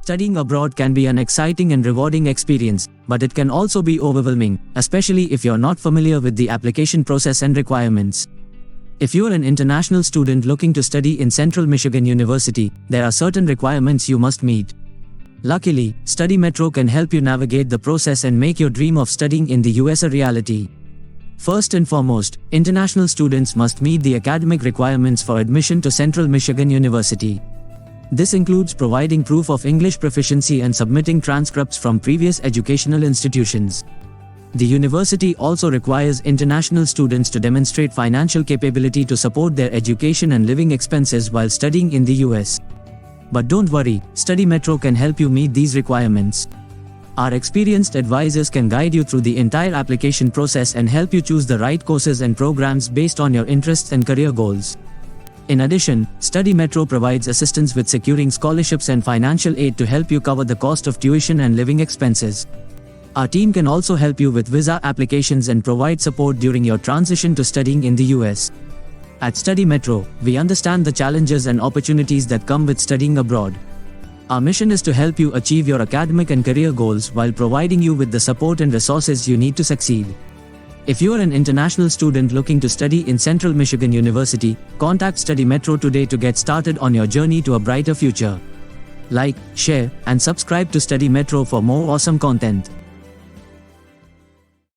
Studying abroad can be an exciting and rewarding experience, but it can also be overwhelming, especially if you're not familiar with the application process and requirements. If you're an international student looking to study in Central Michigan University, there are certain requirements you must meet. Luckily, Study Metro can help you navigate the process and make your dream of studying in the US a reality. First and foremost, international students must meet the academic requirements for admission to Central Michigan University. This includes providing proof of English proficiency and submitting transcripts from previous educational institutions. The university also requires international students to demonstrate financial capability to support their education and living expenses while studying in the US. But don't worry, Study Metro can help you meet these requirements. Our experienced advisors can guide you through the entire application process and help you choose the right courses and programs based on your interests and career goals. In addition, Study Metro provides assistance with securing scholarships and financial aid to help you cover the cost of tuition and living expenses. Our team can also help you with visa applications and provide support during your transition to studying in the US. At Study Metro, we understand the challenges and opportunities that come with studying abroad. Our mission is to help you achieve your academic and career goals while providing you with the support and resources you need to succeed. If you are an international student looking to study in Central Michigan University, contact Study Metro today to get started on your journey to a brighter future. Like, share, and subscribe to Study Metro for more awesome content.